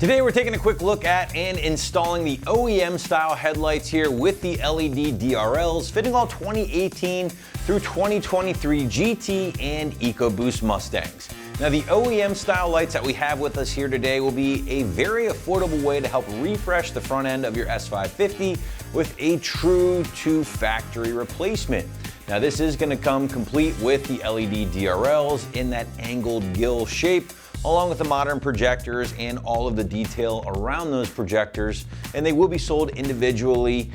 Today we're taking a quick look at and installing the OEM style headlights here with the LED DRLs fitting all 2018 through 2023 GT and EcoBoost Mustangs. Now the OEM style lights that we have with us here today will be a very affordable way to help refresh the front end of your S550 with a true to factory replacement. Now this is going to come complete with the LED DRLs in that angled gill shape, along with the modern projectors and all of the detail around those projectors, and they will be sold individually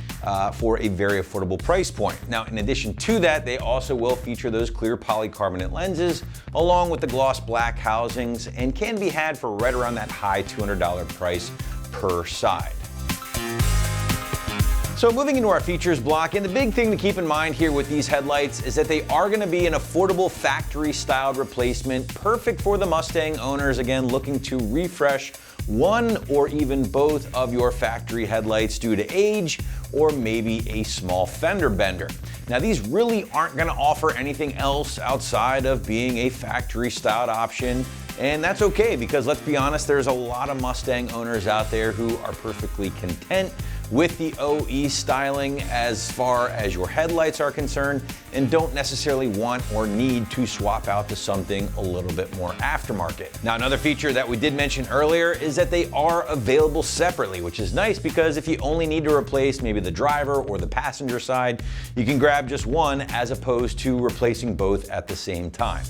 for a very affordable price point. Now, in addition to that, they also will feature those clear polycarbonate lenses, along with the gloss black housings, and can be had for right around that high $200 price per side. So moving into our features block, and the big thing to keep in mind here with these headlights is that they are going to be an affordable factory-styled replacement, perfect for the Mustang owners, again, looking to refresh one or even both of your factory headlights due to age or maybe a small fender bender. Now these really aren't going to offer anything else outside of being a factory-styled option, and that's okay because let's be honest, there's a lot of Mustang owners out there who are perfectly content with the OE styling as far as your headlights are concerned and don't necessarily want or need to swap out to something a little bit more aftermarket. Now another feature that we did mention earlier is that they are available separately, which is nice because if you only need to replace maybe the driver or the passenger side, you can grab just one as opposed to replacing both at the same time.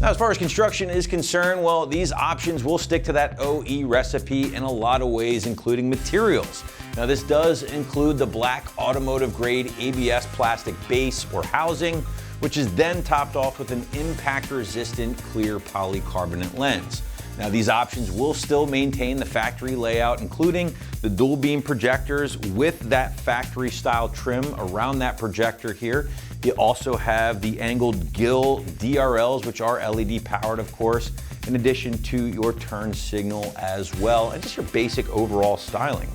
Now, as far as construction is concerned, well, these options will stick to that OE recipe in a lot of ways, including materials. Now, this does include the black automotive grade ABS plastic base or housing, which is then topped off with an impact resistant clear polycarbonate lens. Now, these options will still maintain the factory layout, including the dual beam projectors with that factory style trim around that projector here. You also have the angled gill DRLs, which are LED powered, of course, in addition to your turn signal as well, and just your basic overall styling.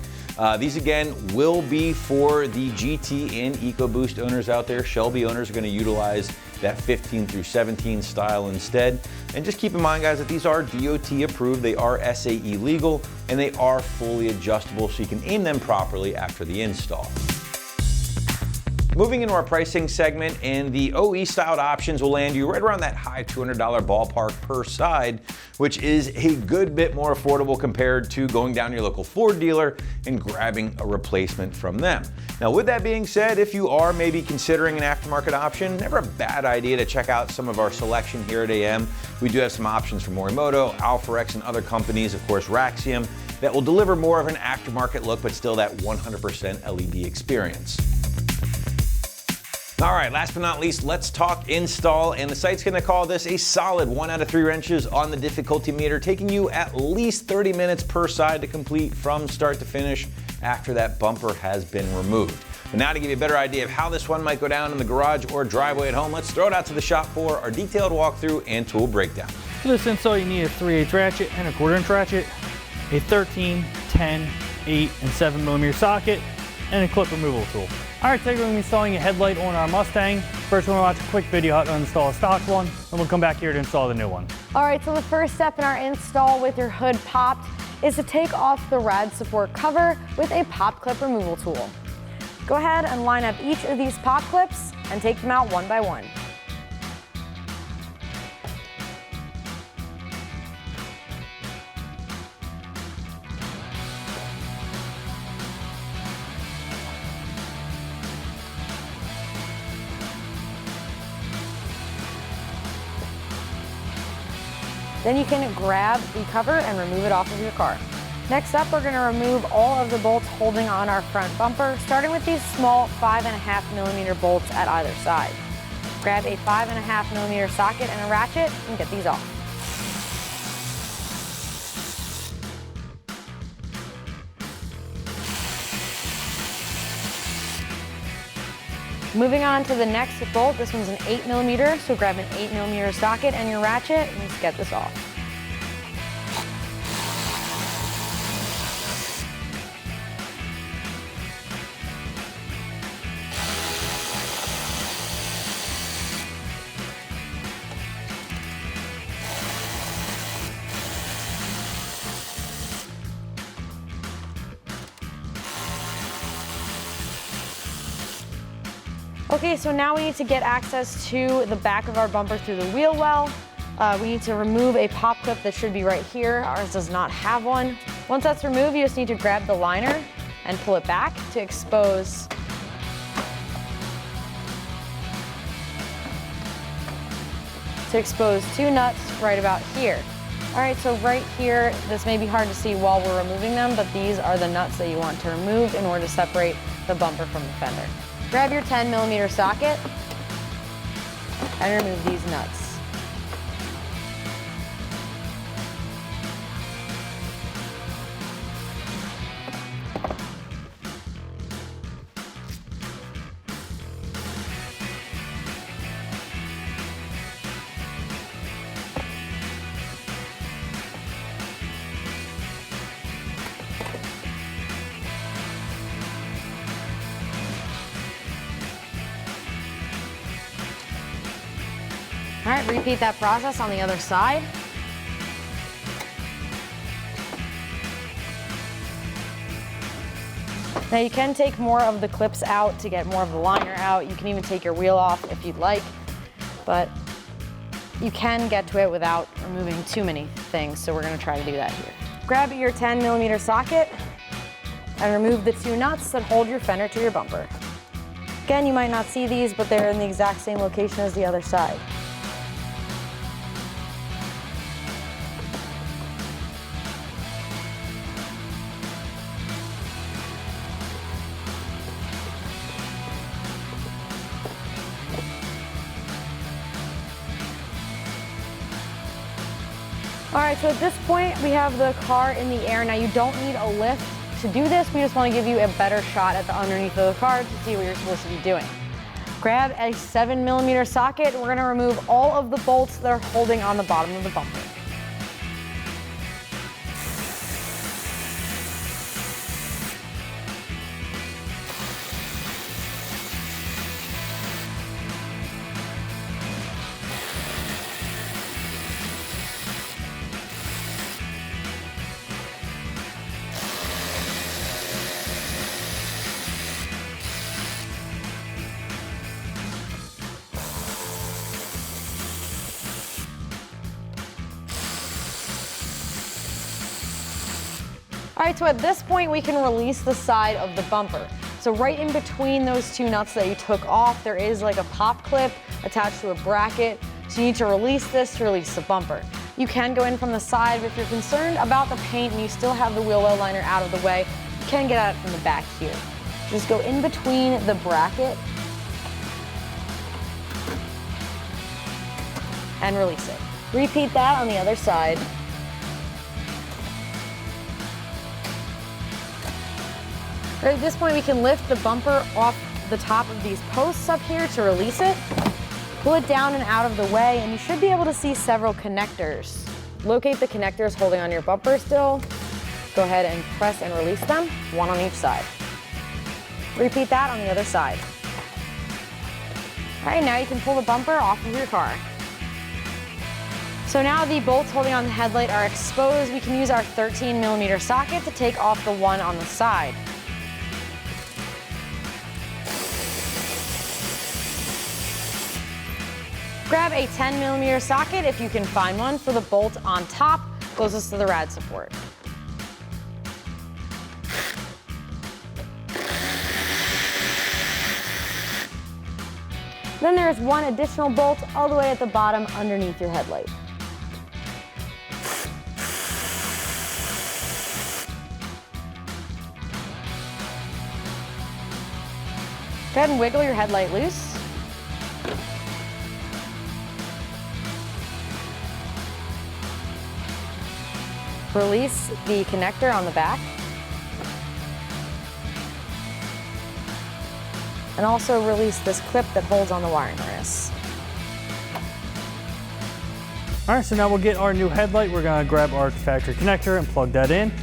These again will be for the GT and EcoBoost owners out there. Shelby owners are going to utilize that 15 through 17 style instead. And just keep in mind, guys, that these are DOT approved, they are SAE legal, and they are fully adjustable so you can aim them properly after the install. Moving into our pricing segment, and the OE styled options will land you right around that high $200 ballpark per side, which is a good bit more affordable compared to going down to your local Ford dealer and grabbing a replacement from them. Now, with that being said, if you are maybe considering an aftermarket option, never a bad idea to check out some of our selection here at AM. We do have some options from Morimoto, Alpharex, and other companies, of course, Raxium, that will deliver more of an aftermarket look, but still that 100% LED experience. All right, last but not least, let's talk install, and the site's gonna call this a solid 1 out of 3 wrenches on the difficulty meter, taking you at least 30 minutes per side to complete from start to finish after that bumper has been removed. But now to give you a better idea of how this one might go down in the garage or driveway at home, let's throw it out to the shop for our detailed walkthrough and tool breakdown. For this install, you need a 3/8 ratchet and a 1/4 inch ratchet, a 13, 10, 8, and 7mm socket, and a clip removal tool. All right, today we're going to be installing a headlight on our Mustang. First, we're going to watch a quick video how to install a stock one, and we'll come back here to install the new one. All right, so the first step in our install with your hood popped is to take off the rad support cover with a pop clip removal tool. Go ahead and line up each of these pop clips and take them out one by one. Then you can grab the cover and remove it off of your car. Next up, we're going to remove all of the bolts holding on our front bumper, starting with these small 5.5mm bolts at either side. Grab a 5.5mm socket and a ratchet and get these off. Moving on to the next bolt, this one's an 8mm, so grab an 8mm socket and your ratchet and just get this off. Okay, so now we need to get access to the back of our bumper through the wheel well. We need to remove a pop clip that should be right here. Ours does not have one. Once that's removed, you just need to grab the liner and pull it back to expose two nuts right about here. All right, so right here, this may be hard to see while we're removing them, but these are the nuts that you want to remove in order to separate the bumper from the fender. Grab your 10mm socket and remove these nuts. All right, repeat that process on the other side. Now you can take more of the clips out to get more of the liner out. You can even take your wheel off if you'd like, but you can get to it without removing too many things, so we're gonna try to do that here. Grab your 10mm socket and remove the two nuts that hold your fender to your bumper. Again, you might not see these, but they're in the exact same location as the other side. All right, so at this point, we have the car in the air. Now you don't need a lift to do this. We just want to give you a better shot at the underneath of the car to see what you're supposed to be doing. Grab a 7mm socket. We're gonna remove all of the bolts that are holding on the bottom of the bumper. All right, so at this point, we can release the side of the bumper. So right in between those two nuts that you took off, there is like a pop clip attached to a bracket. So you need to release this to release the bumper. You can go in from the side, but if you're concerned about the paint and you still have the wheel well liner out of the way, you can get at it from the back here. Just go in between the bracket and release it. Repeat that on the other side. At this point, we can lift the bumper off the top of these posts up here to release it. Pull it down and out of the way, and you should be able to see several connectors. Locate the connectors holding on your bumper still. Go ahead and press and release them, one on each side. Repeat that on the other side. All right, now you can pull the bumper off of your car. So now the bolts holding on the headlight are exposed. We can use our 13mm socket to take off the one on the side. Grab a 10mm socket if you can find one for the bolt on top, closest to the rad support. Then there's one additional bolt all the way at the bottom underneath your headlight. Go ahead and wiggle your headlight loose. Release the connector on the back. And also release this clip that holds on the wiring harness. All right, so now we'll get our new headlight. We're gonna grab our factory connector and plug that in.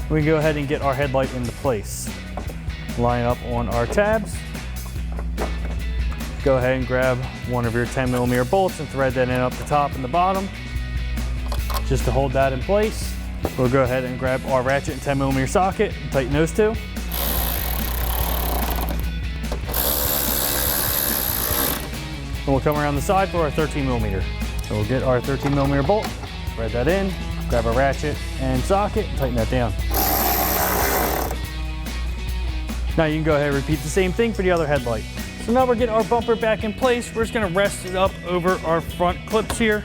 We can go ahead and get our headlight into place. Line up on our tabs. Go ahead and grab one of your 10mm bolts and thread that in up the top and the bottom. Just to hold that in place. We'll go ahead and grab our ratchet and 10mm socket and tighten those two. And we'll come around the side for our 13mm. So we'll get our 13mm bolt, thread that in, grab a ratchet and socket, and tighten that down. Now you can go ahead and repeat the same thing for the other headlight. So now we're getting our bumper back in place. We're just gonna rest it up over our front clips here.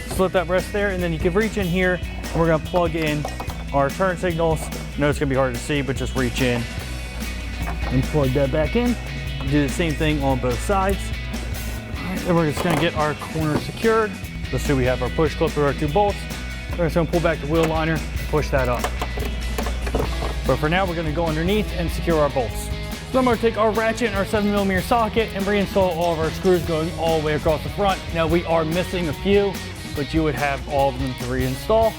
Slip that rest there, and then you can reach in here, and we're gonna plug in our turn signals. I know it's gonna be hard to see, but just reach in and plug that back in. Do the same thing on both sides. All right, then we're just gonna get our corner secured. Let's see, we have our push clip with our 2 bolts. We're just gonna pull back the wheel liner, push that up. But for now, we're gonna go underneath and secure our bolts. So I'm gonna take our ratchet and our 7mm socket and reinstall all of our screws going all the way across the front. Now we are missing a few, but you would have all of them to reinstall.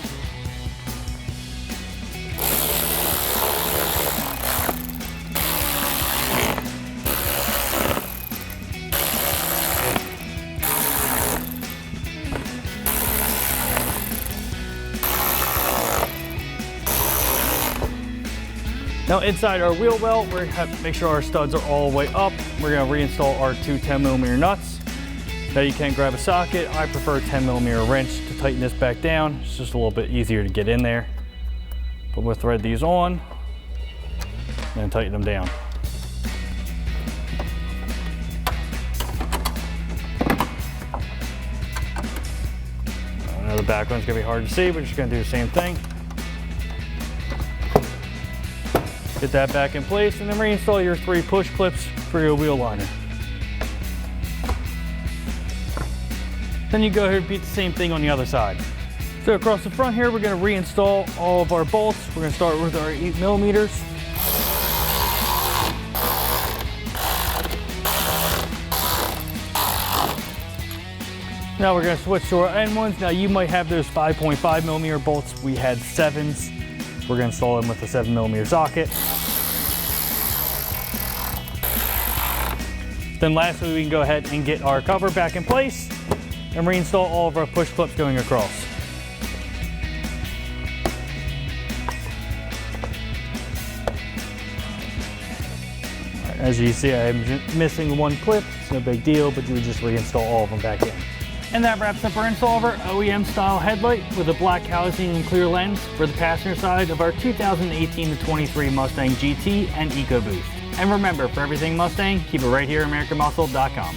Now inside our wheel well, we're gonna have to make sure our studs are all the way up. We're gonna reinstall our 2 10mm nuts. Now you can grab a socket. I prefer 10mm wrench to tighten this back down. It's just a little bit easier to get in there. But we'll thread these on and tighten them down. I know the back one's gonna be hard to see, but just gonna do the same thing. Get that back in place, and then reinstall your 3 push clips for your wheel liner. Then you go ahead and repeat the same thing on the other side. So across the front here, we're gonna reinstall all of our bolts. We're gonna start with our 8mm. Now we're gonna switch to our end ones. Now you might have those 5.5mm bolts. We had 7s. We're gonna install them with a 7mm socket. Then lastly, we can go ahead and get our cover back in place and reinstall all of our push clips going across. As you see, I'm missing 1 clip. It's no big deal, but you would just reinstall all of them back in. And that wraps up our install of our OEM style headlight with a black housing and clear lens for the passenger side of our 2018-23 Mustang GT and EcoBoost. And remember, for everything Mustang, keep it right here at AmericanMuscle.com.